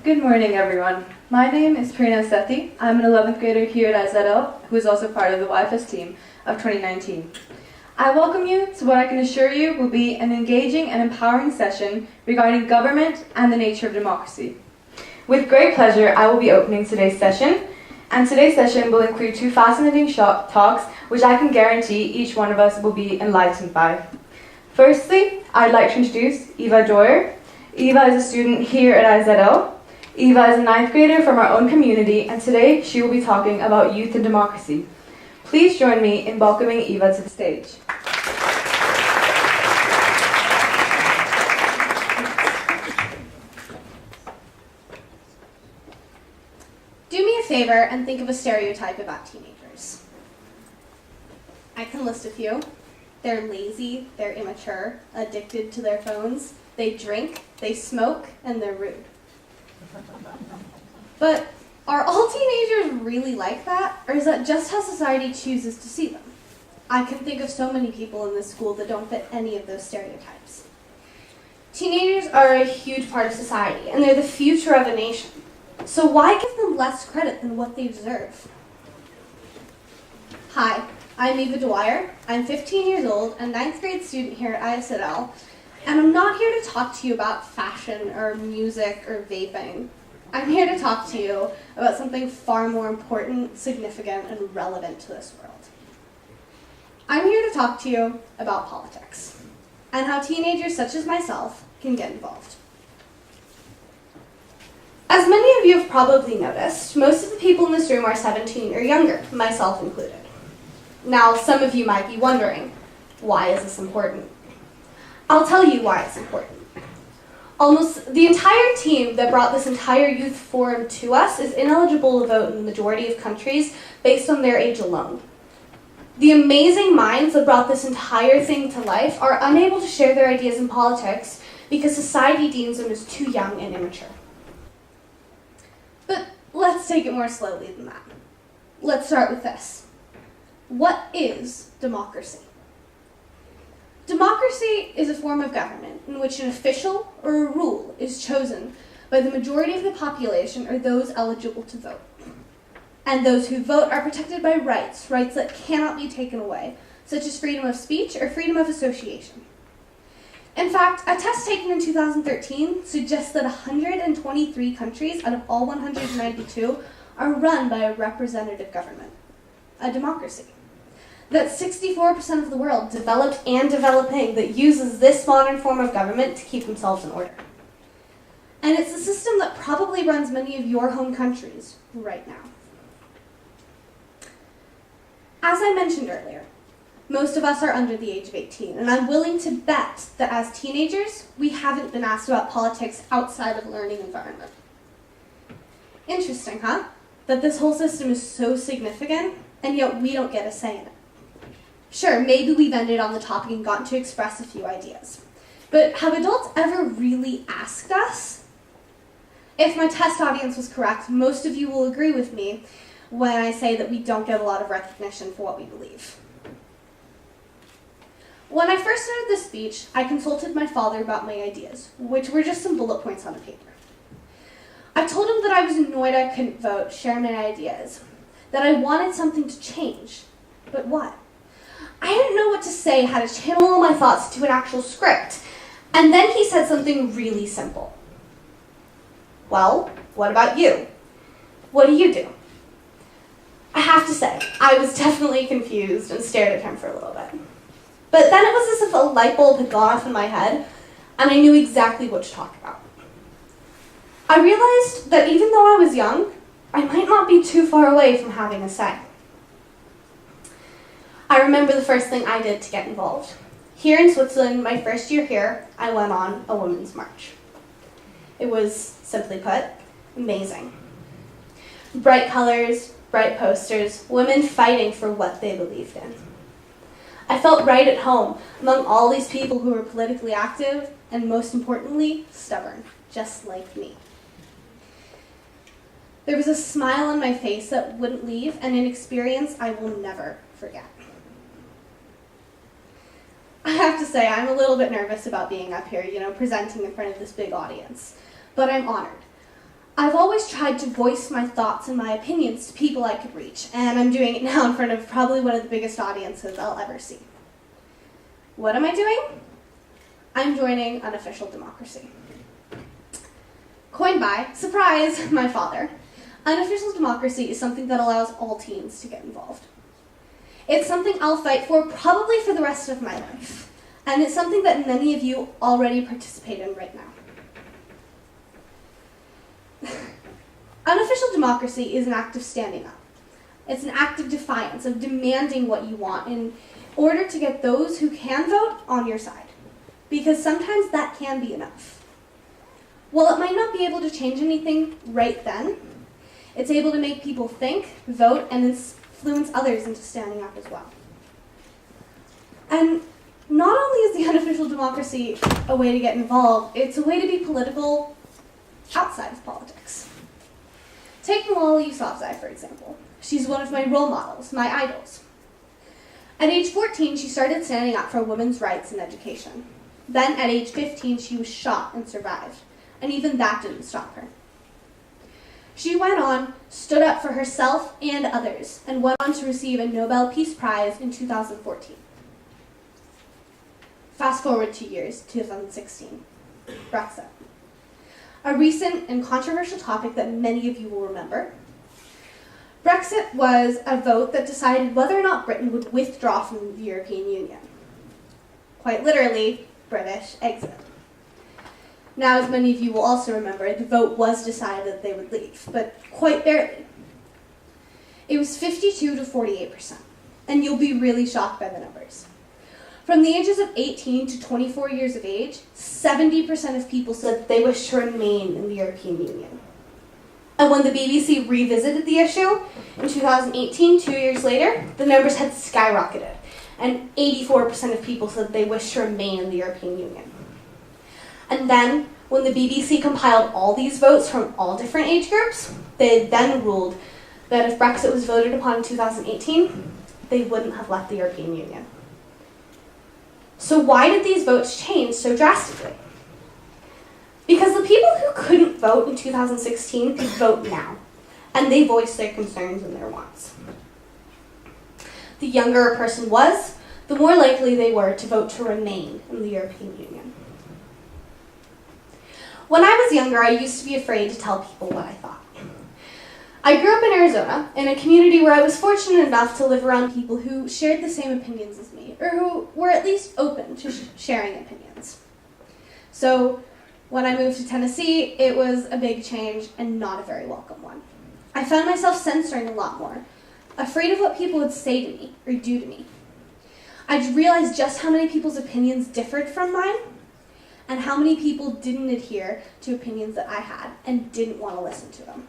Good morning, everyone. My name is Prerna Sethi. I'm an 11th grader here at IZL, who is also part of the YFS team of 2019. I welcome you to what I can assure you will be an engaging and empowering session regarding government and the nature of democracy. With great pleasure, I will be opening today's session, and today's session will include two fascinating talks, which I can guarantee each one of us will be enlightened by. Firstly, I'd like to introduce Eva Dwyer. Eva is a student here at IZL. Eva is a 9th grader from our own community, and today she will be talking about youth and democracy. Please join me in welcoming Eva to the stage. Do me a favor and think of a stereotype about teenagers. I can list a few. They're lazy, they're immature, addicted to their phones, they drink, they smoke, and they're rude. But are all teenagers really like that, or is that just how society chooses to see them? I can think of so many people in this school that don't fit any of those stereotypes. Teenagers are a huge part of society, and they're the future of a nation. So why give them less credit than what they deserve? Hi, I'm Ava Dwyer. I'm 15 years old, a 9th grade student here at ISL, and I'm not here to talk to you about fashion or music or vaping. I'm here to talk to you about something far more important, significant, and relevant to this world. I'm here to talk to you about politics and how teenagers such as myself can get involved. As many of you have probably noticed, most of the people in this room are 17 or younger, myself included. Now, some of you might be wondering, why is this important? I'll tell you why it's important. Almost the entire team that brought this entire youth forum to us is ineligible to vote in the majority of countries based on their age alone. The amazing minds that brought this entire thing to life are unable to share their ideas in politics because society deems them as too young and immature. But let's take it more slowly than that. Let's start with this. What is democracy? Democracy is a form of government in which an official or a rule is chosen by the majority of the population or those eligible to vote. And those who vote are protected by rights that cannot be taken away, such as freedom of speech or freedom of association. In fact, a test taken in 2013 suggests that 123 countries out of all 192 are run by a representative government, a democracy. That's 64% of the world, developed and developing, that uses this modern form of government to keep themselves in order. And it's a system that probably runs many of your home countries right now. As I mentioned earlier, most of us are under the age of 18, and I'm willing to bet that as teenagers, we haven't been asked about politics outside of learning environment. Interesting, huh? That this whole system is so significant, and yet we don't get a say in it. Sure, maybe we've ended on the topic and gotten to express a few ideas. But have adults ever really asked us? If my test audience was correct, most of you will agree with me when I say that we don't get a lot of recognition for what we believe. When I first started this speech, I consulted my father about my ideas, which were just some bullet points on a paper. I told him that I was annoyed I couldn't vote, share my ideas, that I wanted something to change, but what? I didn't know what to say, how to channel all my thoughts to an actual script. And then he said something really simple. Well, what about you? What do you do? I have to say, I was definitely confused and stared at him for a little bit. But then it was as if a light bulb had gone off in my head, and I knew exactly what to talk about. I realized that even though I was young, I might not be too far away from having a say. I remember the first thing I did to get involved. Here in Switzerland, my first year here, I went on a women's march. It was, simply put, amazing. Bright colors, bright posters, women fighting for what they believed in. I felt right at home among all these people who were politically active and, most importantly, stubborn, just like me. There was a smile on my face that wouldn't leave, and an experience I will never forget. I have to say, I'm a little bit nervous about being up here, presenting in front of this big audience. but I'm honored. I've always tried to voice my thoughts and my opinions to people I could reach, and I'm doing it now in front of probably one of the biggest audiences I'll ever see. What am I doing? I'm joining Unofficial Democracy. Coined by, surprise, my father, Unofficial Democracy is something that allows all teens to get involved. It's something I'll fight for probably for the rest of my life, and it's something that many of you already participate in right now. Unofficial democracy is an act of standing up. It's an act of defiance, of demanding what you want in order to get those who can vote on your side. Because sometimes that can be enough. While it might not be able to change anything right then, it's able to make people think, vote, and influence others into standing up as well. And not only is the unofficial democracy a way to get involved, it's a way to be political outside of politics. Take Malala Yousafzai, for example. She's one of my role models, my idols. At age 14, she started standing up for women's rights in education. Then, at age 15, she was shot and survived, and even that didn't stop her. She went on, stood up for herself and others, and went on to receive a Nobel Peace Prize in 2014. Fast forward 2 years, 2016, Brexit. A recent and controversial topic that many of you will remember. Brexit was a vote that decided whether or not Britain would withdraw from the European Union. Quite literally, British exit. Now, as many of you will also remember, the vote was decided that they would leave, but quite barely. It was 52 to 48%, and you'll be really shocked by the numbers. From the ages of 18 to 24 years of age, 70% of people said they wish to remain in the European Union. And when the BBC revisited the issue in 2018, 2 years later, the numbers had skyrocketed, and 84% of people said they wish to remain in the European Union. And then, when the BBC compiled all these votes from all different age groups, they then ruled that if Brexit was voted upon in 2018, they wouldn't have left the European Union. So why did these votes change so drastically? Because the people who couldn't vote in 2016 could vote now, and they voiced their concerns and their wants. The younger a person was, the more likely they were to vote to remain in the European Union. When I was younger, I used to be afraid to tell people what I thought. I grew up in Arizona, in a community where I was fortunate enough to live around people who shared the same opinions as me, or who were at least open to sharing opinions. So, when I moved to Tennessee, it was a big change and not a very welcome one. I found myself censoring a lot more, afraid of what people would say to me or do to me. I realized just how many people's opinions differed from mine, and how many people didn't adhere to opinions that I had and didn't want to listen to them.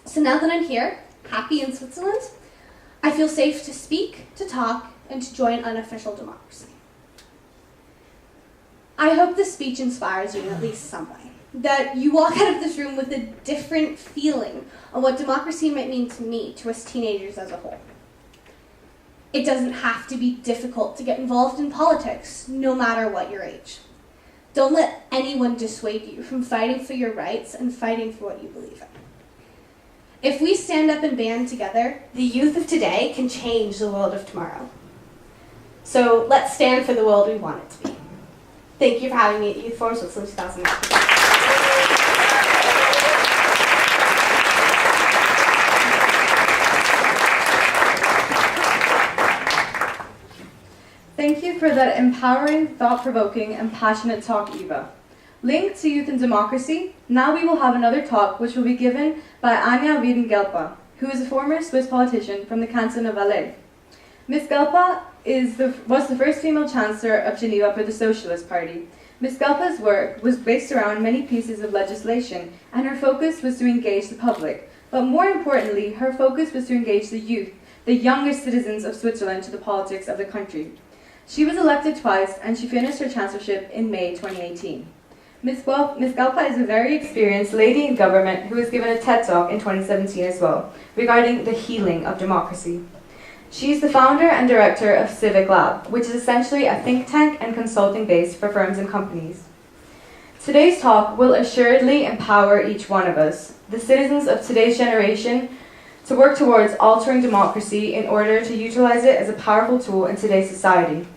So now that I'm here, happy in Switzerland, I feel safe to speak, to talk, and to join unofficial democracy. I hope this speech inspires you in at least some way, that you walk out of this room with a different feeling on what democracy might mean to me, to us teenagers as a whole. It doesn't have to be difficult to get involved in politics, no matter what your age. Don't let anyone dissuade you from fighting for your rights and fighting for what you believe in. If we stand up and band together, the youth of today can change the world of tomorrow. So let's stand for the world we want it to be. Thank you for having me at Youth Forum Switzerland 2019. Thank you for that empowering, thought-provoking, and passionate talk, Eva. Linked to Youth and Democracy, now we will have another talk which will be given by Anja Wyden Guelpa, who is a former Swiss politician from the canton of Valais. Ms. Guelpa was the first female chancellor of Geneva for the Socialist Party. Ms. Guelpa's work was based around many pieces of legislation, and her focus was to engage the public. But more importantly, her focus was to engage the youth, the youngest citizens of Switzerland, to the politics of the country. She was elected twice, and she finished her chancellorship in May 2018. Ms. Guelpa is a very experienced lady in government who was given a TED Talk in 2017 as well, regarding the healing of democracy. She is the founder and director of Civic Lab, which is essentially a think tank and consulting base for firms and companies. Today's talk will assuredly empower each one of us, the citizens of today's generation, to work towards altering democracy in order to utilize it as a powerful tool in today's society.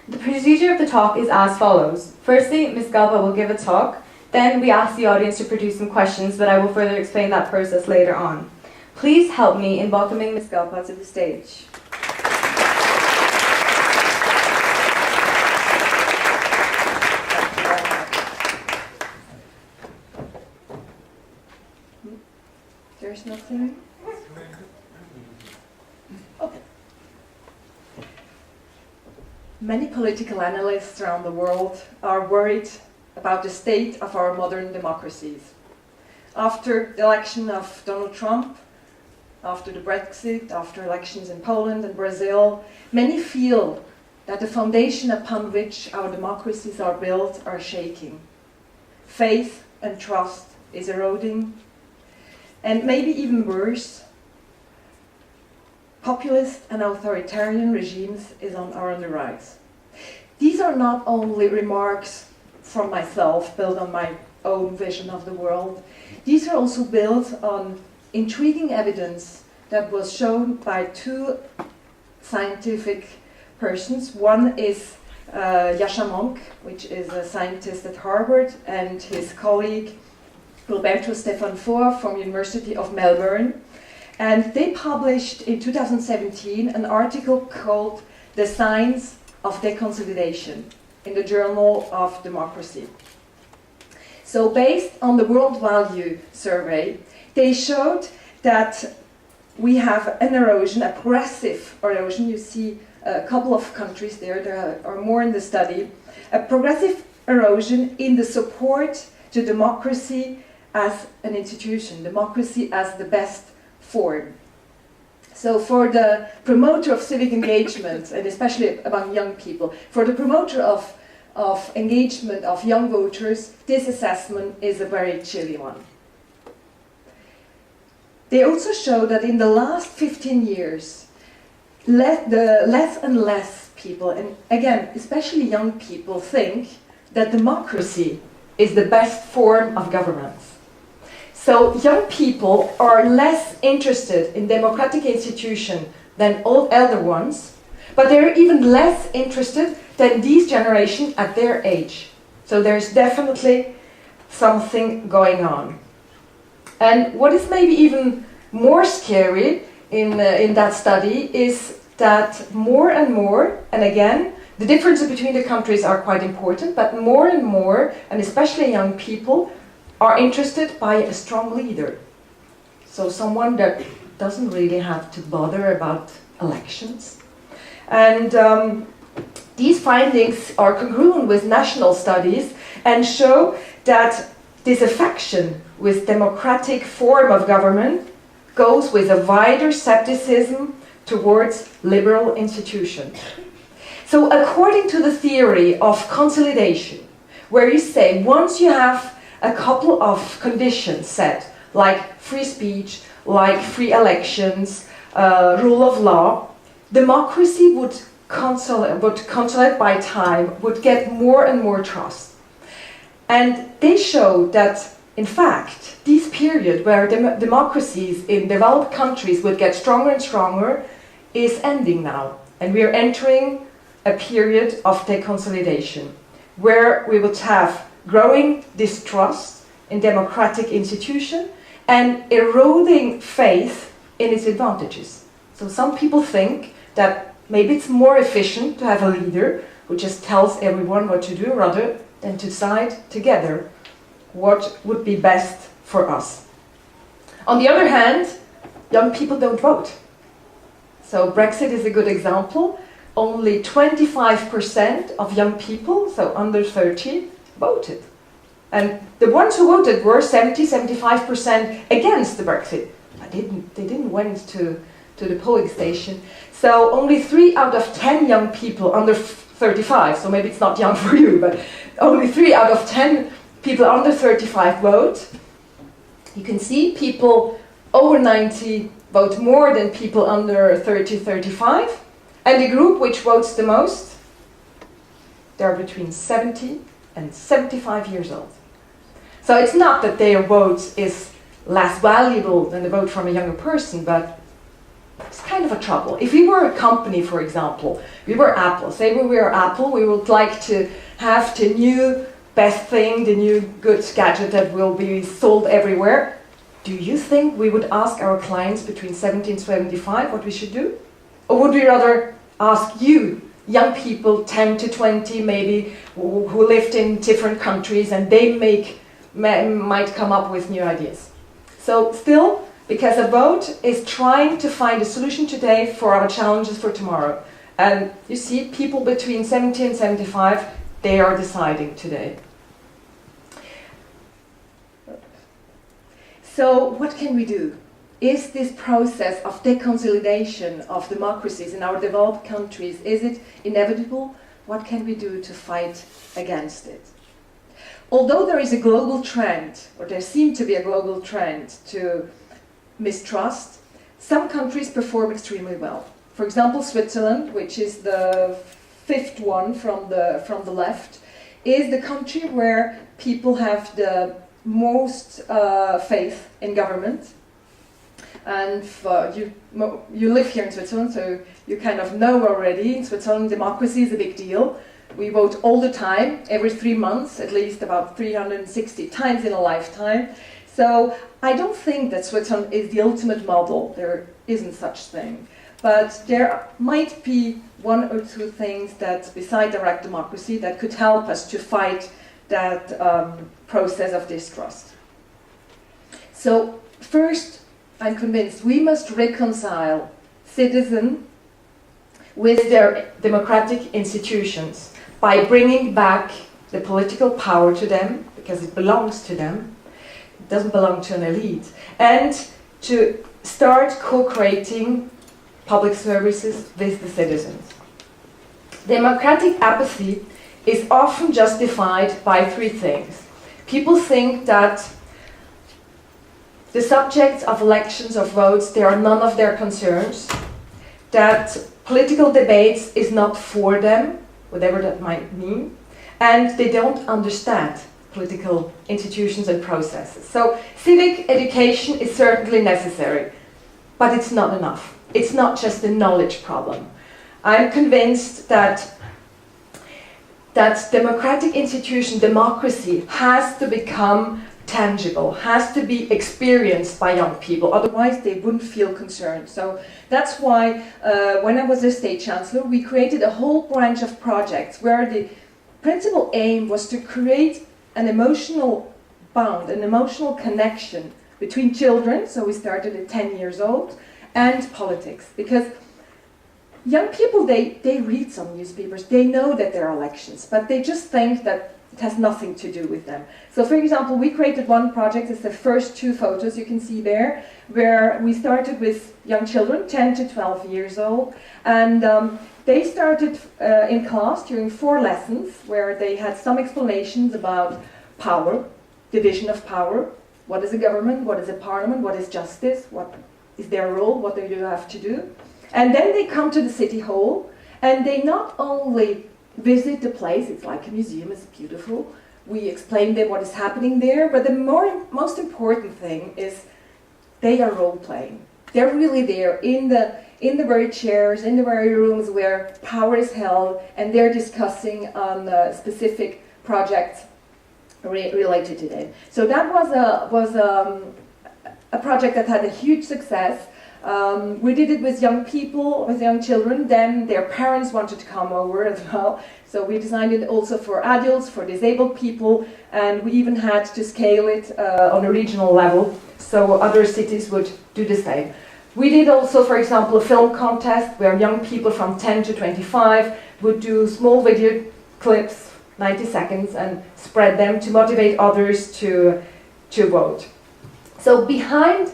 The procedure of the talk is as follows. Firstly, Ms. Guelpa will give a talk. Then we ask the audience to produce some questions, but I will further explain that process later on. Please help me in welcoming Ms. Guelpa to the stage. There's nothing. Okay. Many political analysts around the world are worried about the state of our modern democracies. After the election of Donald Trump, after the Brexit, after elections in Poland and Brazil, many feel that the foundation upon which our democracies are built are shaking. Faith and trust is eroding, and maybe even worse, populist and authoritarian regimes are on the rise. These are not only remarks from myself, built on my own vision of the world. These are also built on intriguing evidence that was shown by two scientific persons. One is Yasha Monk, which is a scientist at Harvard, and his colleague Roberto Stefan Foer from University of Melbourne. And they published in 2017 an article called The Signs of Deconsolidation in the Journal of Democracy. So based on the World Value Survey, they showed that we have an erosion, a progressive erosion. You see a couple of countries there are more in the study. A progressive erosion in the support to democracy as an institution, democracy as the best form. So for the promoter of civic engagement, and especially among young people, for the promoter of engagement of young voters, this assessment is a very chilly one. They also show that in the last 15 years, less and less people, and again, especially young people, think that democracy is the best form of governance. So young people are less interested in democratic institutions than old elder ones, but they're even less interested than these generations at their age. So there's definitely something going on. And what is maybe even more scary in that study is that more and more, and again, the differences between the countries are quite important, but more and more, and especially young people, are interested by a strong leader. So someone that doesn't really have to bother about elections. And these findings are congruent with national studies and show that disaffection with democratic form of government goes with a wider skepticism towards liberal institutions. So according to the theory of consolidation, where you say once you have a couple of conditions set, like free speech, like free elections, rule of law, democracy would consolidate by time, would get more and more trust. And they show that, in fact, this period where democracies in developed countries would get stronger and stronger is ending now. And we are entering a period of deconsolidation, where we would have growing distrust in democratic institutions and eroding faith in its advantages. So some people think that maybe it's more efficient to have a leader who just tells everyone what to do rather than to decide together what would be best for us. On the other hand, young people don't vote. So Brexit is a good example. Only 25% of young people, so under 30, voted. And the ones who voted were 70-75% against the Brexit. But they didn't went to the polling station. So only 3 out of 10 young people under 35, so maybe it's not young for you, but only 3 out of 10 people under 35 vote. You can see people over 90 vote more than people under 30-35. And the group which votes the most, they're between 70 and 75 years old. So it's not that their vote is less valuable than the vote from a younger person, but it's kind of a trouble. If we were a company, for example, we were Apple. Say we were Apple, we would like to have the new best thing, the new good gadget that will be sold everywhere. Do you think we would ask our clients between 70 and 75 what we should do? Or would we rather ask you, young people, 10 to 20 maybe, who lived in different countries, and they might come up with new ideas? So still, because a vote is trying to find a solution today for our challenges for tomorrow. And you see, people between 70 and 75, they are deciding today. So what can we do? Is this process of deconsolidation of democracies in our developed countries, is it inevitable? What can we do to fight against it? Although there is a global trend, or there seems to be a global trend to mistrust, some countries perform extremely well. For example, Switzerland, which is the fifth one from the left, is the country where people have the most faith in government. And you live here in Switzerland, so you kind of know already. In Switzerland, democracy is a big deal. We vote all the time, every 3 months, at least about 360 times in a lifetime. So I don't think that Switzerland is the ultimate model. There isn't such thing. But there might be one or two things that, beside direct democracy, that could help us to fight that process of distrust. So first, I'm convinced we must reconcile citizens with their democratic institutions by bringing back the political power to them, because it belongs to them. It doesn't belong to an elite. And to start co-creating public services with the citizens. Democratic apathy is often justified by three things. People think that the subjects of elections, of votes, they are none of their concerns, that political debates is not for them, whatever that might mean, and they don't understand political institutions and processes. So civic education is certainly necessary, but it's not enough. It's not just a knowledge problem. I'm convinced that democratic institution, democracy, has to become tangible, has to be experienced by young people, otherwise they wouldn't feel concerned. So that's why when I was a state chancellor, we created a whole branch of projects where the principal aim was to create an emotional bond, an emotional connection between children, so we started at 10 years old, and politics. Because young people, they read some newspapers, they know that there are elections, but they just think that it has nothing to do with them. So for example, we created one project, it's the first two photos you can see there, where we started with young children, 10 to 12 years old, and they started in class during 4 lessons, where they had some explanations about power, division of power, what is a government, what is a parliament, what is justice, what is their role, what do you have to do. And then they come to the city hall, and they not only visit the place, it's like a museum, it's beautiful, we explain them what is happening there, but the most important thing is they are role-playing. They're really there in the very chairs, in the very rooms where power is held, and they're discussing on specific projects related to them. So that was a project that had a huge success. We did it with young people, with young children, then their parents wanted to come over as well. So we designed it also for adults, for disabled people, and we even had to scale it on a regional level, so other cities would do the same. We did also, for example, a film contest where young people from 10 to 25 would do small video clips, 90 seconds, and spread them to motivate others to vote. So behind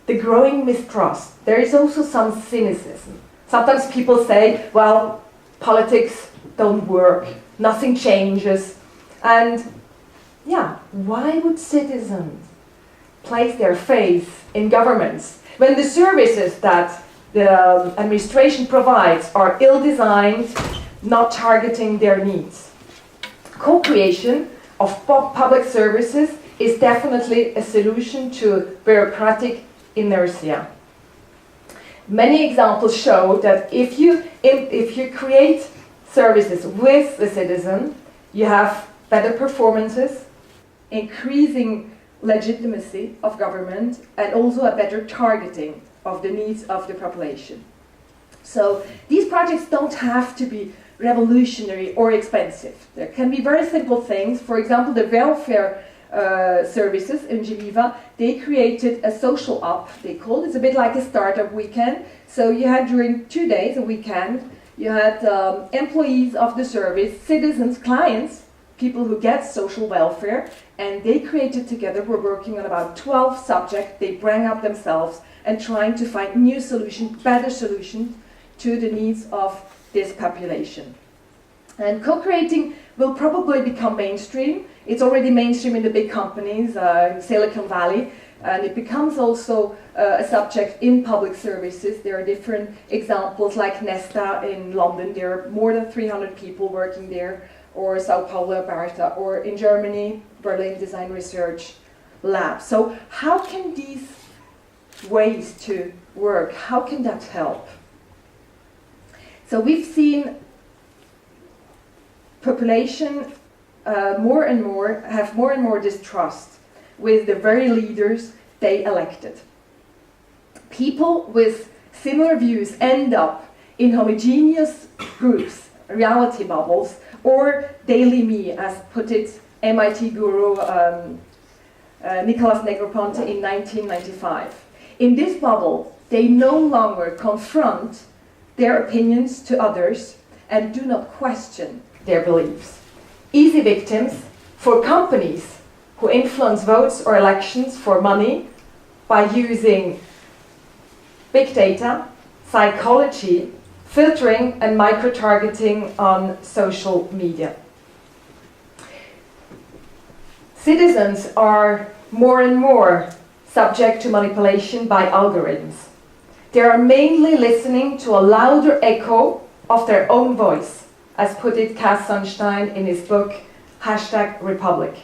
the growing mistrust, there is also some cynicism. Sometimes people say, well, politics don't work, nothing changes. And yeah, why would citizens place their faith in governments when the services that the administration provides are ill-designed, not targeting their needs? Co-creation of public services is definitely a solution to bureaucratic inertia. Many examples show that if you create services with the citizen, you have better performances, increasing legitimacy of government, and also a better targeting of the needs of the population. So these projects don't have to be revolutionary or expensive. There can be very simple things. For example, the welfare services in Geneva, they created a social app, they called it. It's a bit like a startup weekend. So you had during 2 days, a weekend, you had employees of the service, citizens, clients, people who get social welfare, and they created together, were working on about 12 subjects. They bring up themselves and trying to find new solutions, better solutions to the needs of this population. And co-creating will probably become mainstream. It's already mainstream in the big companies, in Silicon Valley, and it becomes also a subject in public services. There are different examples like Nesta in London. There are more than 300 people working there, or Sao Paulo, Barta, or in Germany, Berlin Design Research Lab. So how can these ways to work, how can that help? So we've seen population more and more distrust with the very leaders they elected. People with similar views end up in homogeneous groups, reality bubbles, or daily me, as put it MIT guru Nicolas Negroponte in 1995. In this bubble, they no longer confront their opinions to others and do not question their beliefs. Easy victims for companies who influence votes or elections for money by using big data, psychology, filtering and micro-targeting on social media. Citizens are more and more subject to manipulation by algorithms. They are mainly listening to a louder echo of their own voice, as put it Cass Sunstein in his book #Republic.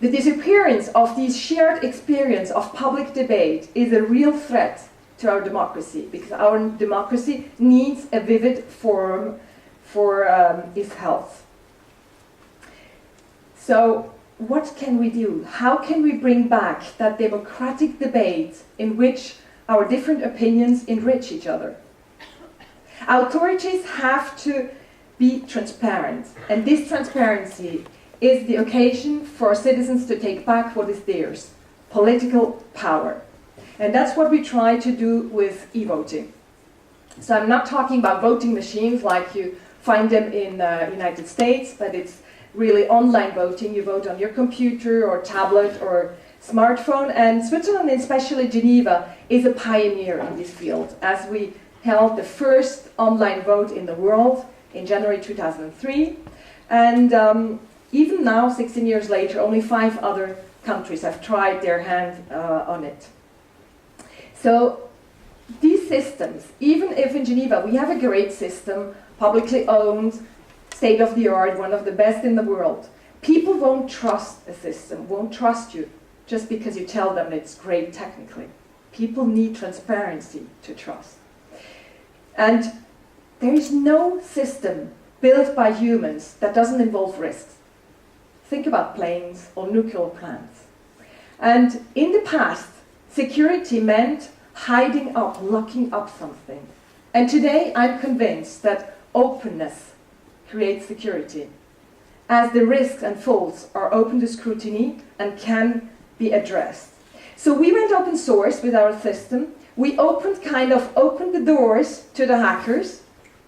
The disappearance of this shared experience of public debate is a real threat to our democracy, because our democracy needs a vivid forum for its health. So what can we do? How can we bring back that democratic debate in which our different opinions enrich each other? Authorities have to be transparent, and this transparency is the occasion for citizens to take back what is theirs, political power. And that's what we try to do with e-voting. So I'm not talking about voting machines like you find them in the United States, but it's really online voting. You vote on your computer or tablet or smartphone, and Switzerland, and especially Geneva, is a pioneer in this field, as we held the first online vote in the world in January 2003. And even now, 16 years later, only 5 other countries have tried their hand on it. So these systems, even if in Geneva we have a great system, publicly owned, state-of-the-art, one of the best in the world, people won't trust a system, won't trust you just because you tell them it's great technically. People need transparency to trust. And there is no system built by humans that doesn't involve risks. Think about planes or nuclear plants. And in the past, security meant hiding up, locking up something. And today I'm convinced that openness creates security, as the risks and faults are open to scrutiny and can be addressed. So we went open source with our system. We opened the doors to the hackers,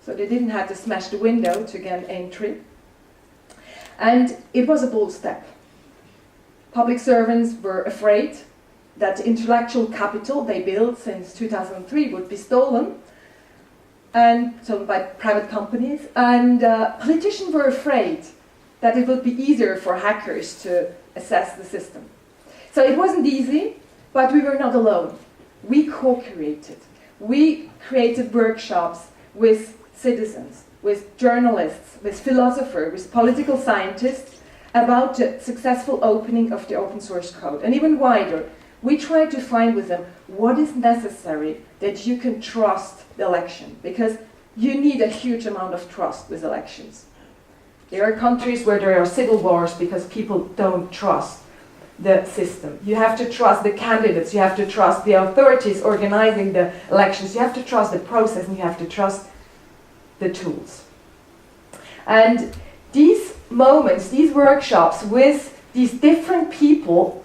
so they didn't have to smash the window to get entry. And it was a bold step. Public servants were afraid that the intellectual capital they built since 2003 would be stolen, and so by private companies. And politicians were afraid that it would be easier for hackers to assess the system. So it wasn't easy, but we were not alone. We co-created. We created workshops with citizens, with journalists, with philosophers, with political scientists, about the successful opening of the open source code. And even wider, we try to find with them what is necessary that you can trust the election, because you need a huge amount of trust with elections. There are countries where there are civil wars because people don't trust the system. You have to trust the candidates, you have to trust the authorities organizing the elections, you have to trust the process, and you have to trust the tools. And these moments, these workshops with these different people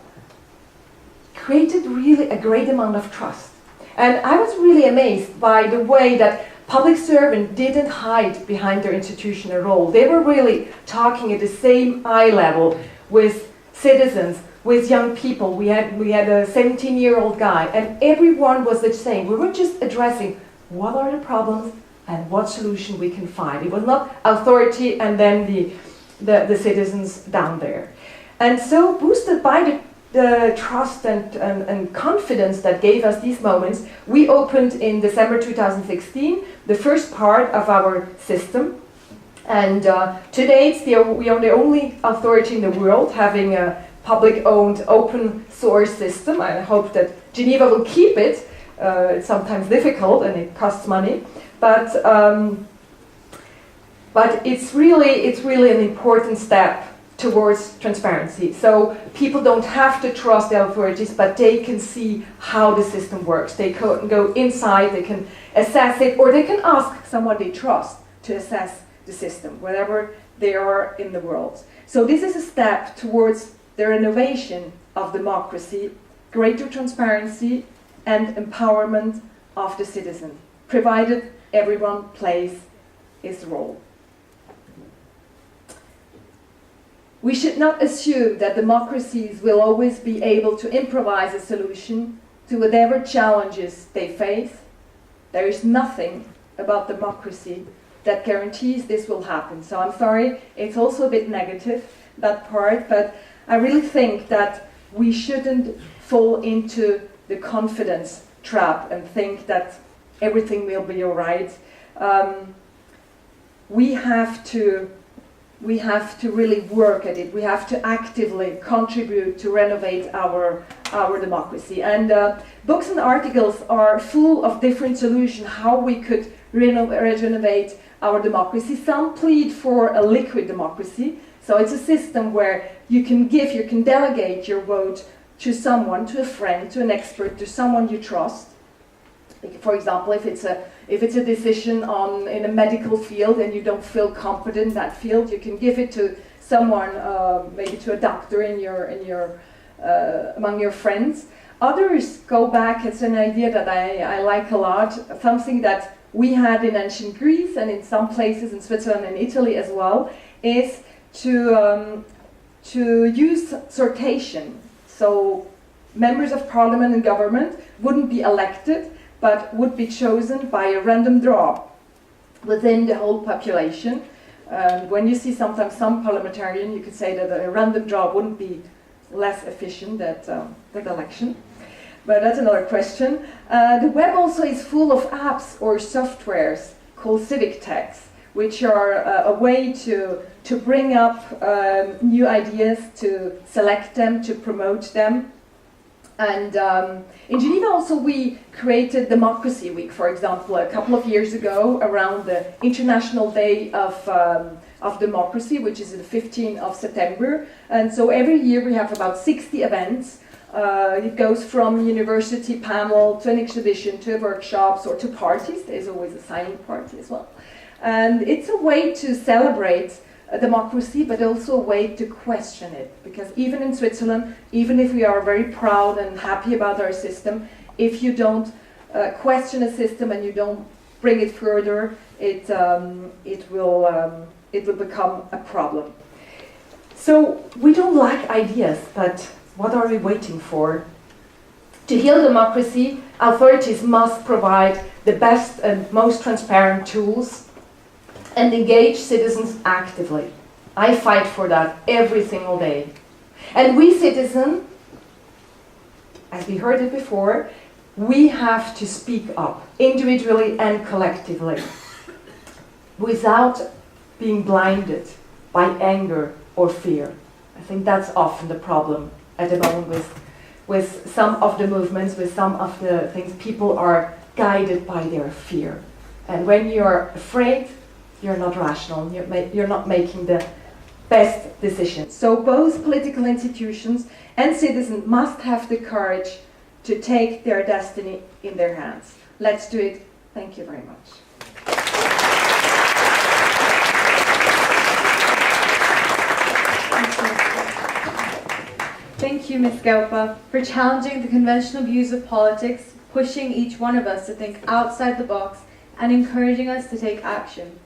created really a great amount of trust. And I was really amazed by the way that public servants didn't hide behind their institutional role. They were really talking at the same eye level with citizens, with young people. We had a 17-year-old guy, and everyone was the same. We were just addressing what are the problems and what solution we can find. It was not authority and then the citizens down there. And so, boosted by the trust and confidence that gave us these moments, we opened in December 2016 the first part of our system. And today we are the only authority in the world having a public-owned open source system. I hope that Geneva will keep it. It's sometimes difficult and it costs money, but it's really an important step towards transparency. So people don't have to trust the authorities, but they can see how the system works. They can go inside, they can assess it, or they can ask someone they trust to assess the system, wherever they are in the world. So this is a step towards the renovation of democracy, greater transparency, and empowerment of the citizen, provided everyone plays his role. We should not assume that democracies will always be able to improvise a solution to whatever challenges they face. There is nothing about democracy that guarantees this will happen. So I'm sorry, it's also a bit negative, that part, but I really think that we shouldn't fall into the confidence trap and think that everything will be all right. We have to really work at it. We have to actively contribute to renovate our democracy. And books and articles are full of different solutions how we could renovate our democracy. Some plead for a liquid democracy. So it's a system where you can delegate your vote to someone, to a friend, to an expert, to someone you trust. For example, if it's a decision in a medical field and you don't feel competent in that field, you can give it to someone, maybe to a doctor among your friends. Others go back. It's an idea that I like a lot. Something that we had in ancient Greece and in some places in Switzerland and Italy as well is to use sortation. So members of parliament and government wouldn't be elected, but would be chosen by a random draw within the whole population. When you see sometimes some parliamentarian, you could say that a random draw wouldn't be less efficient that election. But that's another question. The web also is full of apps or softwares called civic techs, which are a way to bring up new ideas, to select them, to promote them. And in Geneva also we created Democracy Week, for example, a couple of years ago around the International Day of Democracy, which is the 15th of September. And so every year we have about 60 events. It goes from university panel to an exhibition to workshops or to parties. There's always a silent party as well. And it's a way to celebrate democracy, but also a way to question it. Because even in Switzerland, even if we are very proud and happy about our system, if you don't question a system and you don't bring it further, it will become a problem. So we don't lack ideas, but what are we waiting for? To heal democracy, authorities must provide the best and most transparent tools and engage citizens actively. I fight for that every single day. And we citizens, as we heard it before, we have to speak up, individually and collectively, without being blinded by anger or fear. I think that's often the problem at the moment with some of the movements, with some of the things. People are guided by their fear. And when you're afraid, you're not rational, you're not making the best decisions. So both political institutions and citizens must have the courage to take their destiny in their hands. Let's do it. Thank you very much. Thank you, Ms. Guelpa, for challenging the conventional views of politics, pushing each one of us to think outside the box, and encouraging us to take action.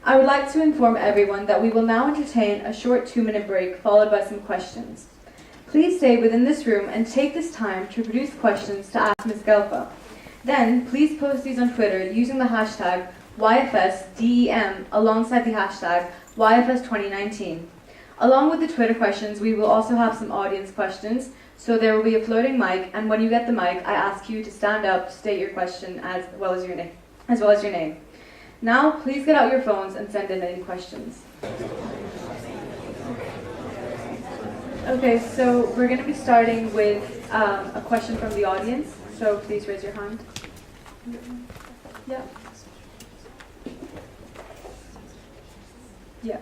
I would like to inform everyone that we will now entertain a short 2-minute break followed by some questions. Please stay within this room and take this time to produce questions to ask Ms. Guelpa. Then, please post these on Twitter using the hashtag YFS2019 alongside the hashtag YFS2019. Along with the Twitter questions, we will also have some audience questions, so there will be a floating mic, and when you get the mic, I ask you to stand up, state your question as well as your name. Now, please get out your phones and send in any questions. Okay, so we're going to be starting with a question from the audience, so please raise your hand. Yeah. Yeah.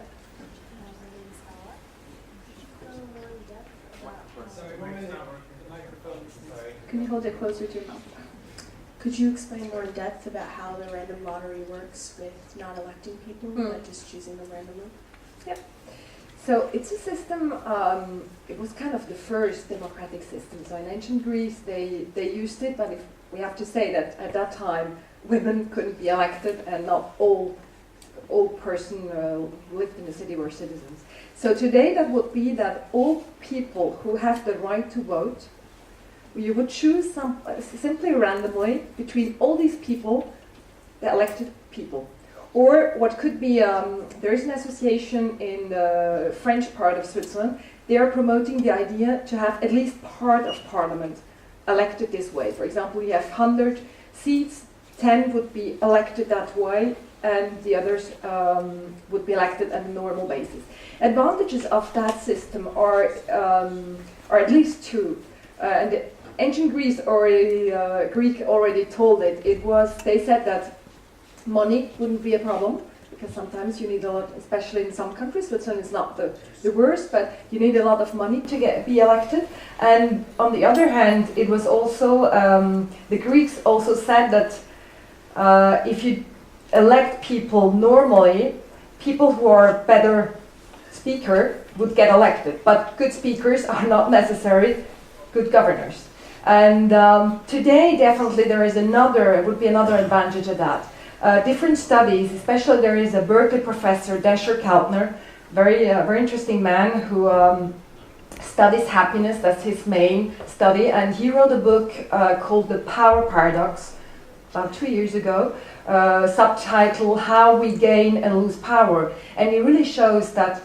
Can you hold it closer to your mouth? Could you explain more in depth about how the random lottery works with not electing people, but just choosing them randomly? Yep. So it's a system, it was kind of the first democratic system. So in ancient Greece, they used it, but we have to say that at that time, women couldn't be elected, and not all person who lived in the city were citizens. So today that would be that all people who have the right to vote, you would choose simply randomly between all these people, the elected people. Or what could be, there is an association in the French part of Switzerland. They are promoting the idea to have at least part of parliament elected this way. For example, you have 100 seats, 10 would be elected that way, and the others would be elected on a normal basis. Advantages of that system are at least two. And ancient Greece Greek already told it. They said that money wouldn't be a problem, because sometimes you need a lot, especially in some countries. Switzerland is not the worst, but you need a lot of money to be elected. And on the other hand, it was also, the Greeks also said that if you elect people normally, people who are better speaker would get elected, but good speakers are not necessarily good governors. And today, definitely, would be another advantage of that. Different studies, especially there is a Berkeley professor, Dasher Keltner, very interesting man who studies happiness. That's his main study, and he wrote a book called The Power Paradox about 2 years ago, subtitle How We Gain and Lose Power. And he really shows that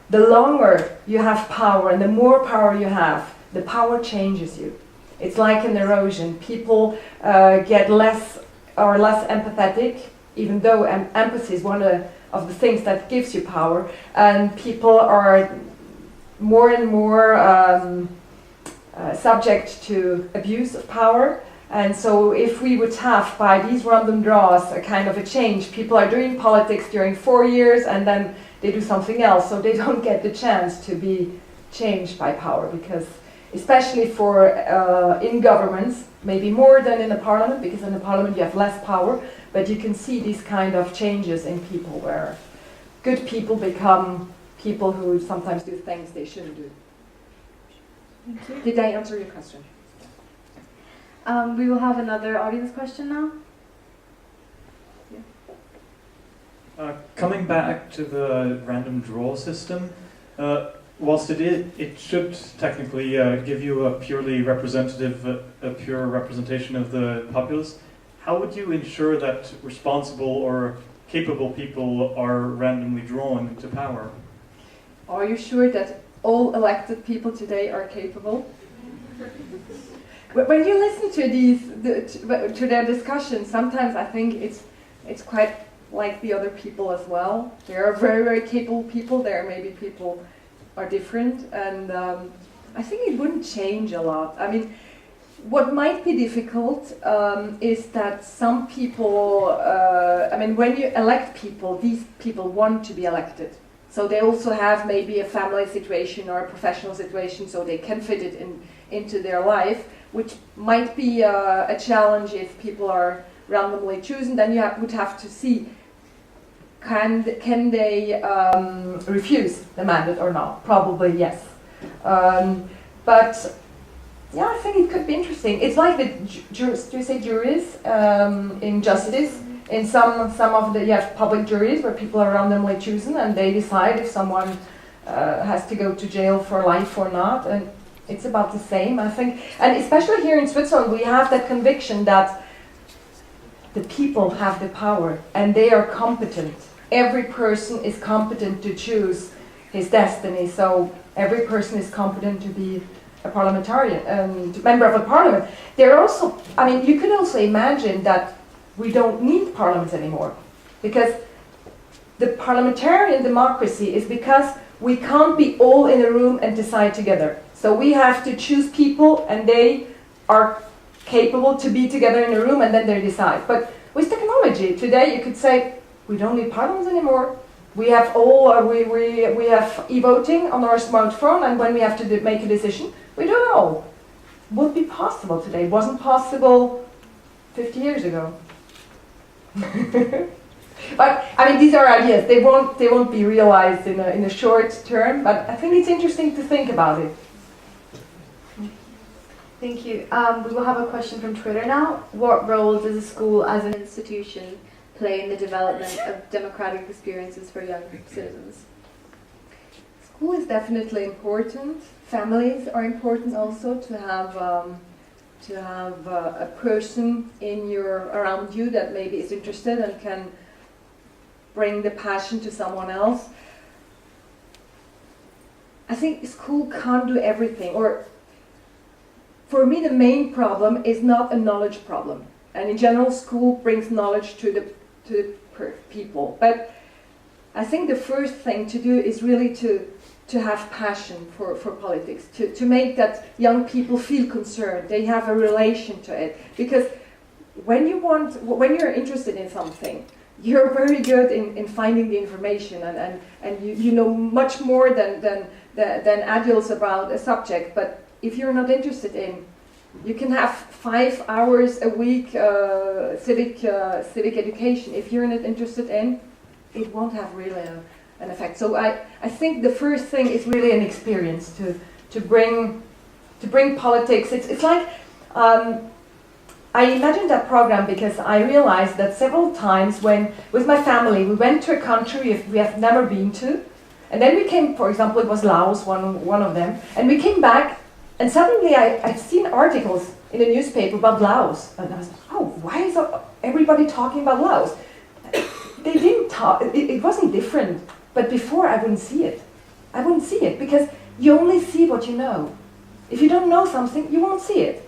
the longer you have power and the more power you have, the power changes you. It's like an erosion. People get less empathetic, even though empathy is one of the things that gives you power, and people are more and more subject to abuse of power. And so if we would have, by these random draws, a kind of a change, people are doing politics during 4 years and then they do something else, so they don't get the chance to be changed by power, because especially for in governments, maybe more than in a parliament, because in a parliament you have less power, but you can see these kind of changes in people where good people become people who sometimes do things they shouldn't do. Thank you. Did I answer your question? We will have another audience question now. Coming back to the random draw system, whilst it should technically give you a pure representation of the populace, how would you ensure that responsible or capable people are randomly drawn to power? Are you sure that all elected people today are capable? When you listen to their discussions, sometimes I think it's quite like the other people as well. There are very, very capable people. There are maybe people are different, and I think it wouldn't change a lot. I mean, what might be difficult is that some people, I mean, when you elect people, these people want to be elected. So they also have maybe a family situation or a professional situation, so they can fit it into their life, which might be a challenge if people are randomly chosen. Then you would have to see, can they refuse the mandate or not? Probably yes. But yeah, I think it could be interesting. It's like the do you say juries in justice? In some of the, you have public juries where people are randomly chosen and they decide if someone has to go to jail for life or not. And it's about the same, I think. And especially here in Switzerland, we have that conviction that the people have the power and they are competent. Every person is competent to choose his destiny. So every person is competent to be a parliamentarian, member of a parliament. There are also, I mean, you could also imagine that we don't need parliaments anymore, because the parliamentarian democracy is because we can't be all in a room and decide together. So we have to choose people and they are capable to be together in a room and then they decide. But with technology, today you could say, we don't need parliaments anymore. We have we have e-voting on our smartphone, and when we have to make a decision, we do it all. Would be possible today. It wasn't possible 50 years ago. But I mean, these are ideas. They won't be realized in a short term. But I think it's interesting to think about it. Thank you. We will have a question from Twitter now. What role does a school as an institution play in the development of democratic experiences for young citizens? School is definitely important. Families are important also to have a person around you that maybe is interested and can bring the passion to someone else. I think school can't do everything, or for me the main problem is not a knowledge problem. And in general, school brings knowledge to the people. But I think the first thing to do is really to have passion for politics, to make that young people feel concerned, they have a relation to it. Because when you're interested in something, you're very good in finding the information, and you know much more than adults about a subject. But if you're not interested in, you can have 5 hours a week civic education. If you're not interested in, it won't have really an effect. So I think the first thing is really an experience to bring politics. It's like I imagined that program because I realized that several times when with my family we went to a country we have never been to, and then we came, for example, it was Laos, one of them, and we came back and suddenly I've seen articles in the newspaper about Laos, and I was like, oh, why is everybody talking about Laos? They didn't talk. It wasn't different. But before, I wouldn't see it. I wouldn't see it because you only see what you know. If you don't know something, you won't see it.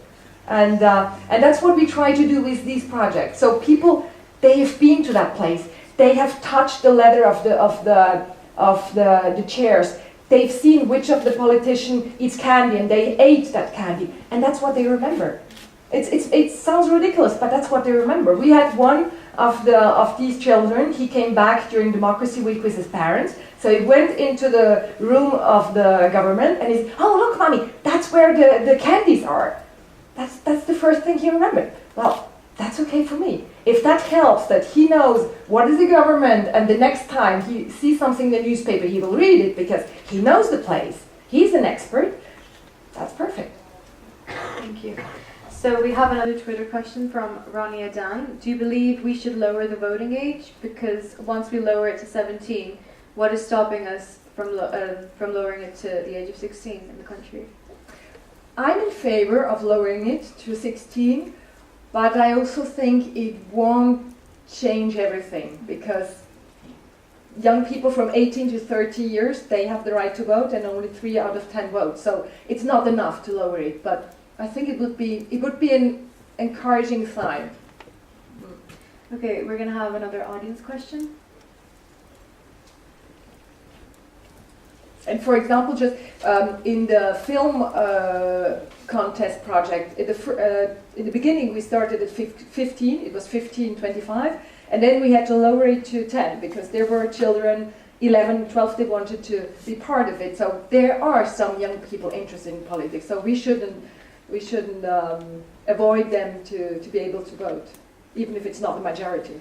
And that's what we try to do with these projects. So people, they have been to that place. They have touched the leather of the chairs. They've seen which of the politicians eats candy, and they ate that candy, and that's what they remember. It sounds ridiculous, but that's what they remember. We had one of these children. He came back during Democracy Week with his parents. So he went into the room of the government, and he's, oh look, mommy, that's where the candies are. That's the first thing he remembered. Well, that's okay for me. If that helps, that he knows what is the government, and the next time he sees something in the newspaper, he will read it because he knows the place. He's an expert. That's perfect. Thank you. So we have another Twitter question from Ronnie Adan. Do you believe we should lower the voting age? Because once we lower it to 17, what is stopping us from lowering it to the age of 16 in the country? I'm in favor of lowering it to 16, but I also think it won't change everything, because young people from 18 to 30 years, they have the right to vote, and only 3 out of 10 vote. So it's not enough to lower it, but I think it would be an encouraging sign. Okay, we're going to have another audience question. And for example, just in the film contest project, in the beginning we started at 15, it was 15-25, and then we had to lower it to 10 because there were children, 11, 12, they wanted to be part of it. So there are some young people interested in politics, so we shouldn't avoid them to be able to vote, even if it's not the majority.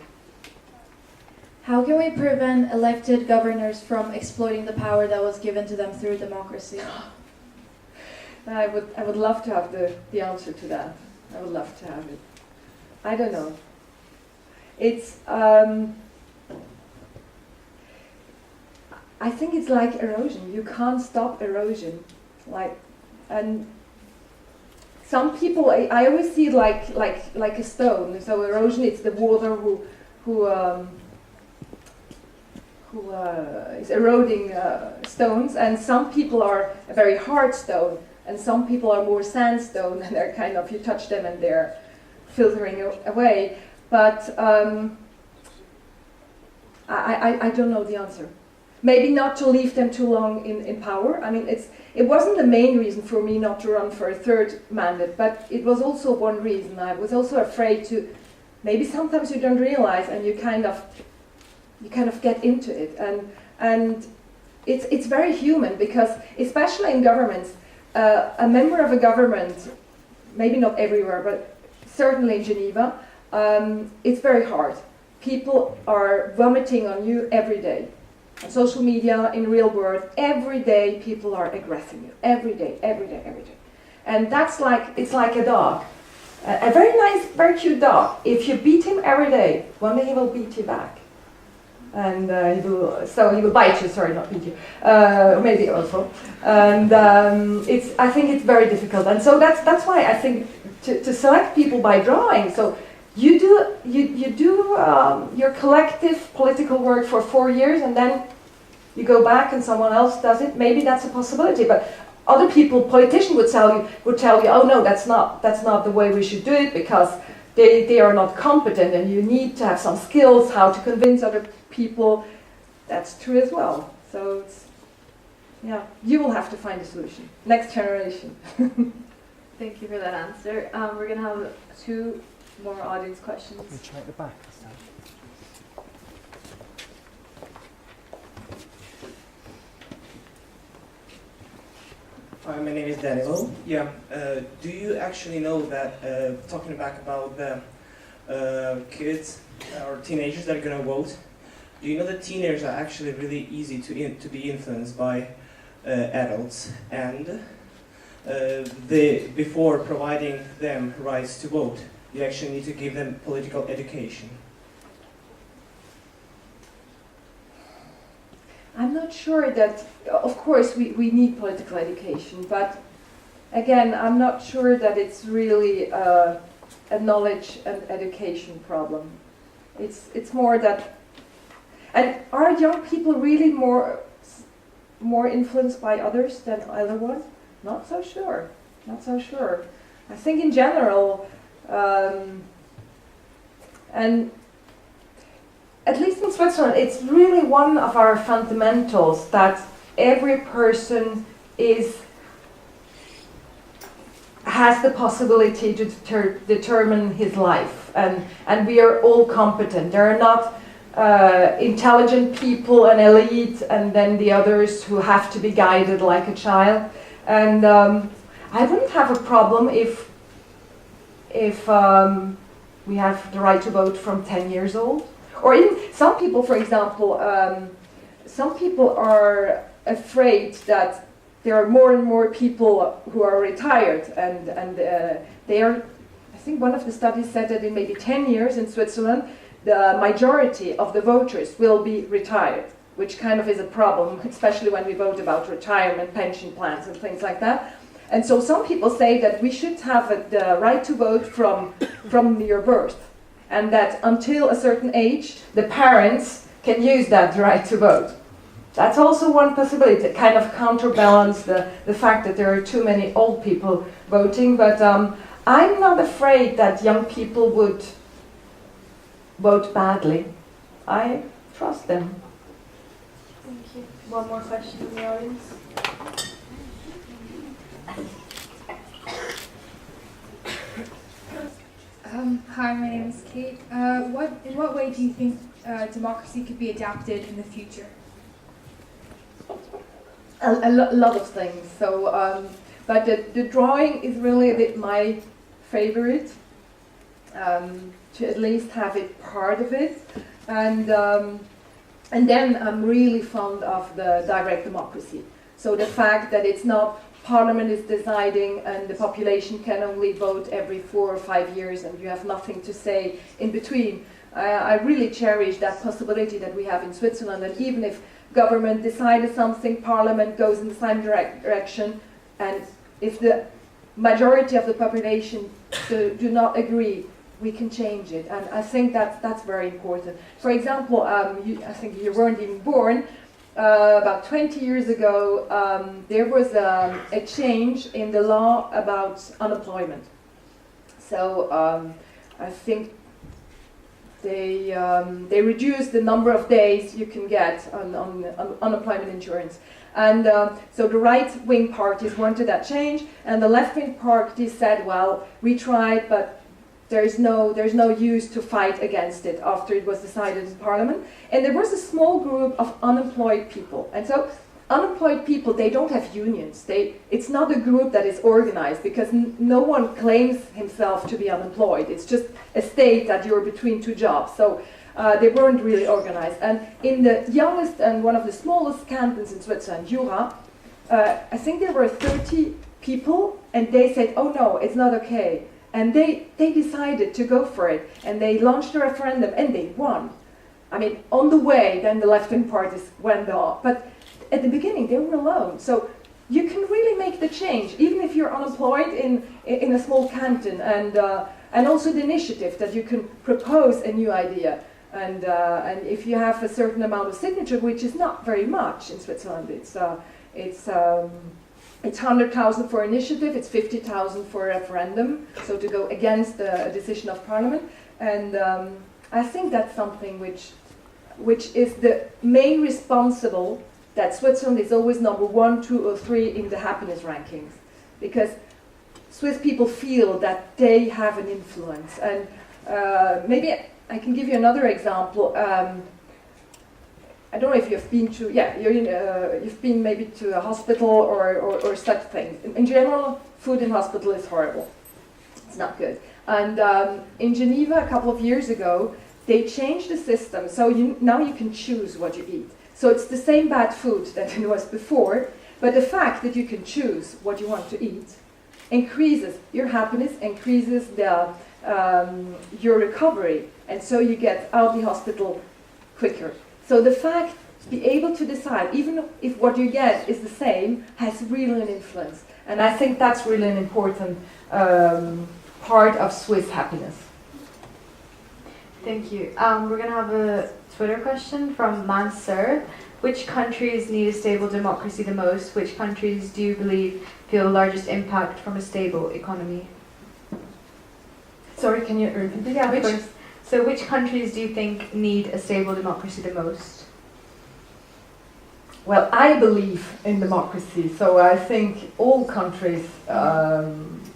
How can we prevent elected governors from exploiting the power that was given to them through democracy? I would love to have the answer to that. I would love to have it. I don't know. It's I think it's like erosion. You can't stop erosion. And some people, I always see it like a stone. So erosion, it's the water who is eroding stones, and some people are a very hard stone, and some people are more sandstone, and they're kind of, you touch them and they're filtering away. But I don't know the answer. Maybe not to leave them too long in power. I mean, it wasn't the main reason for me not to run for a third mandate, but it was also one reason. I was also afraid to, maybe sometimes you don't realize, and you kind of get into it, and it's very human, because especially in governments, a member of a government, maybe not everywhere, but certainly in Geneva, it's very hard. People are vomiting on you every day. On social media, in real world, every day people are aggressing you. Every day. And it's like a dog. A very nice, very cute dog. If you beat him every day, one day he will beat you back. And he will bite you, sorry, not beat you. Maybe also. And I think it's very difficult. And so that's why I think to select people by drawing. So you do your collective political work for 4 years, and then you go back and someone else does it. Maybe that's a possibility, but other people, politicians would tell you, oh no, that's not the way we should do it, because they are not competent, and you need to have some skills how to convince other people. That's true as well. So you will have to find a solution. Next generation. Thank you for that answer. We're going to have 2 more audience questions. We'll try at the back this time. Hi, my name is Daniel. Yeah, do you actually know that, talking back about the kids or teenagers that are going to vote, do you know that teenagers are actually really easy to be influenced by adults, and before providing them rights to vote, you actually need to give them political education? I'm not sure that, of course, we need political education, but again, I'm not sure that it's really a knowledge and education problem. It's more that, and are young people really more influenced by others than other ones? Not so sure. I think in general, and at least in Switzerland, it's really one of our fundamentals that every person has the possibility to determine his life, and we are all competent. There are not intelligent people, an elite, and then the others who have to be guided like a child. And I wouldn't have a problem if we have the right to vote from 10 years old. Or even some people, for example, some people are afraid that there are more and more people who are retired, and they are, I think one of the studies said that in maybe 10 years in Switzerland, the majority of the voters will be retired, which kind of is a problem, especially when we vote about retirement, pension plans and things like that. And so some people say that we should have the right to vote from your birth, and that until a certain age, the parents can use that right to vote. That's also one possibility to kind of counterbalance the fact that there are too many old people voting, but I'm not afraid that young people would vote badly. I trust them. Thank you. one more question from the audience. Hi, my name is Kate. In what way do you think democracy could be adapted in the future? A lot of things. So, but the drawing is really a bit my favorite. To at least have it part of it, and then I'm really fond of the direct democracy. So the fact that it's not Parliament is deciding and the population can only vote every 4 or 5 years and you have nothing to say in between. I really cherish that possibility that we have in Switzerland, and even if government decided something, Parliament goes in the same direction, and if the majority of the population do not agree, we can change it, and I think that's very important. For example, I think you weren't even born. About 20 years ago, there was a change in the law about unemployment. So I think they reduced the number of days you can get on unemployment insurance. And so the right-wing parties wanted that change, and the left-wing parties said, well, we tried, but there's no use to fight against it after it was decided in Parliament. And there was a small group of unemployed people. And so unemployed people, they don't have unions. It's not a group that is organized, because no one claims himself to be unemployed. It's just a state that you're between two jobs. So they weren't really organized. And in the youngest and one of the smallest cantons in Switzerland, Jura, I think there were 30 people, and they said, oh no, it's not okay. And they decided to go for it, and they launched a referendum, and they won. I mean, on the way, then the left-wing parties went off. But at the beginning, they were alone. So you can really make the change, even if you're unemployed in a small canton, and also the initiative that you can propose a new idea. And if you have a certain amount of signature, which is not very much in Switzerland, it's 100,000 for initiative, it's 50,000 for a referendum, so to go against a decision of Parliament. And I think that's something which is the main responsible that Switzerland is always number 1, 2, or 3 in the happiness rankings, because Swiss people feel that they have an influence. And maybe I can give you another example. I don't know if you've been to, you've been maybe to a hospital or such things. In general, food in hospital is horrible. It's not good. And in Geneva, a couple of years ago, they changed the system, so now you can choose what you eat. So it's the same bad food that it was before, but the fact that you can choose what you want to eat increases your happiness, increases your recovery, and so you get out of the hospital quicker. So the fact to be able to decide, even if what you get is the same, has really an influence. And I think that's really an important part of Swiss happiness. Thank you. We're going to have a Twitter question from Mansur. Which countries need a stable democracy the most? Which countries do you believe feel the largest impact from a stable economy? Sorry, can you repeat? Yeah, of course. So which countries do you think need a stable democracy the most? Well, I believe in democracy, so I think all countries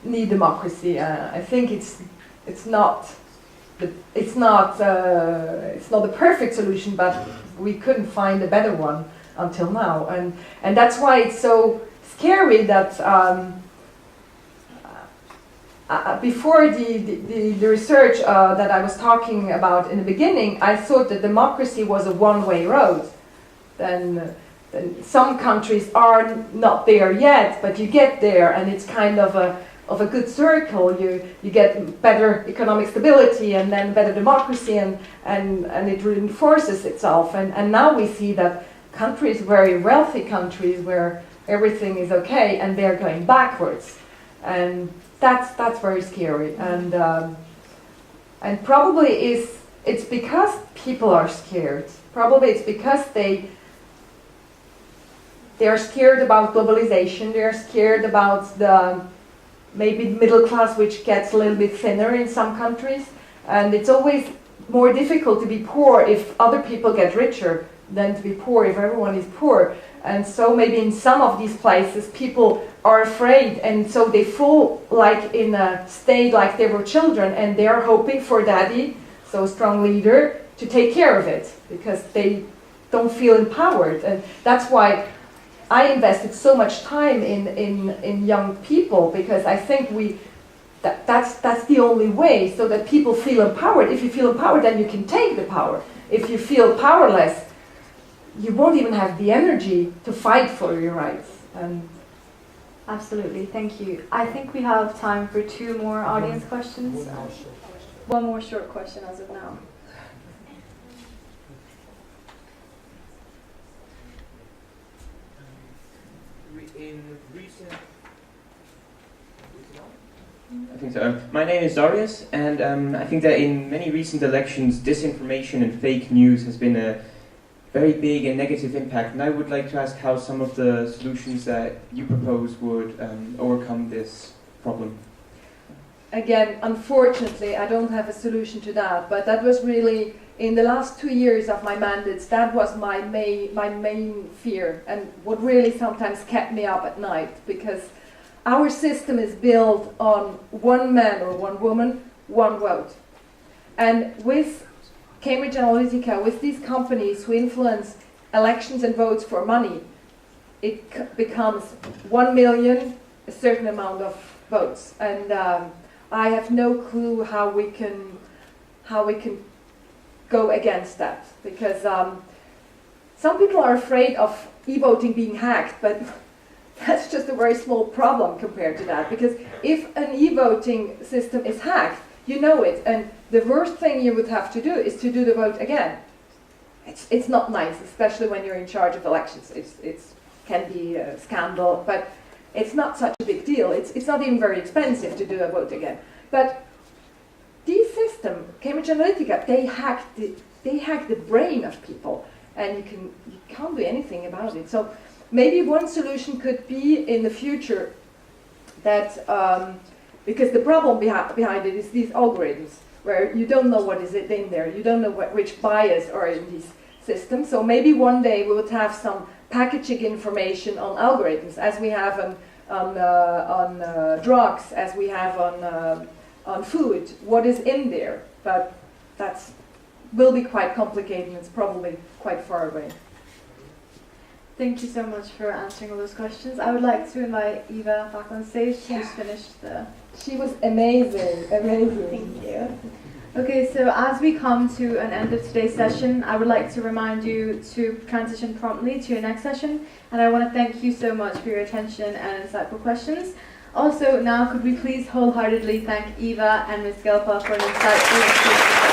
need democracy. I think it's not the perfect solution, but we couldn't find a better one until now, and that's why it's so scary that. Before the research that I was talking about in the beginning, I thought that democracy was a one-way road. Then some countries are not there yet, but you get there, and it's kind of a good circle. You get better economic stability, and then better democracy, and it reinforces itself. And now we see that countries, very wealthy countries, where everything is okay, and they're going backwards. And that's very scary, and probably it's because people are scared. Probably it's because they are scared about globalization. They're scared about the maybe middle class, which gets a little bit thinner in some countries, and it's always more difficult to be poor if other people get richer than to be poor if everyone is poor. And so maybe in some of these places people are afraid, and so they fall like in a state like they were children, and they are hoping for daddy, so a strong leader, to take care of it because they don't feel empowered. And that's why I invested so much time in young people, because I think that's the only way, so that people feel empowered. If you feel empowered, then you can take the power. If you feel powerless, you won't even have the energy to fight for your rights. And Absolutely, thank you. I think we have time for 2 more audience questions. One more short question as of now. I think so. My name is Darius, and I think that in many recent elections, disinformation and fake news has been a very big and negative impact. And I would like to ask how some of the solutions that you propose would overcome this problem. again, unfortunately, I don't have a solution to that, but that was really, in the last 2 years of my mandates, that was my main fear, and what really sometimes kept me up at night, because our system is built on one man or one woman, one vote. And with Cambridge Analytica, with these companies who influence elections and votes for money, it becomes 1 million, a certain amount of votes. And I have no clue how we can go against that, because some people are afraid of e-voting being hacked, but that's just a very small problem compared to that, because if an e-voting system is hacked, you know it, and the worst thing you would have to do is to do the vote again. It's not nice, especially when you're in charge of elections. It can be a scandal, but it's not such a big deal. It's not even very expensive to do a vote again. But this system, Cambridge Analytica, they hack the brain of people, and you can't do anything about it. So maybe one solution could be in the future that, because the problem behind it is these algorithms, where you don't know what is in there, you don't know which bias are in these systems. So maybe one day we would have some packaging information on algorithms, as we have on drugs, as we have on food, what is in there. But that will be quite complicated, and it's probably quite far away. Thank you so much for answering all those questions. I would like to invite Eva back on stage. She just finished the... She was amazing. Thank you. Okay, so as we come to an end of today's session, I would like to remind you to transition promptly to your next session, and I want to thank you so much for your attention and insightful questions. Also, now could we please wholeheartedly thank Eva and Ms. Guelpa for an insightful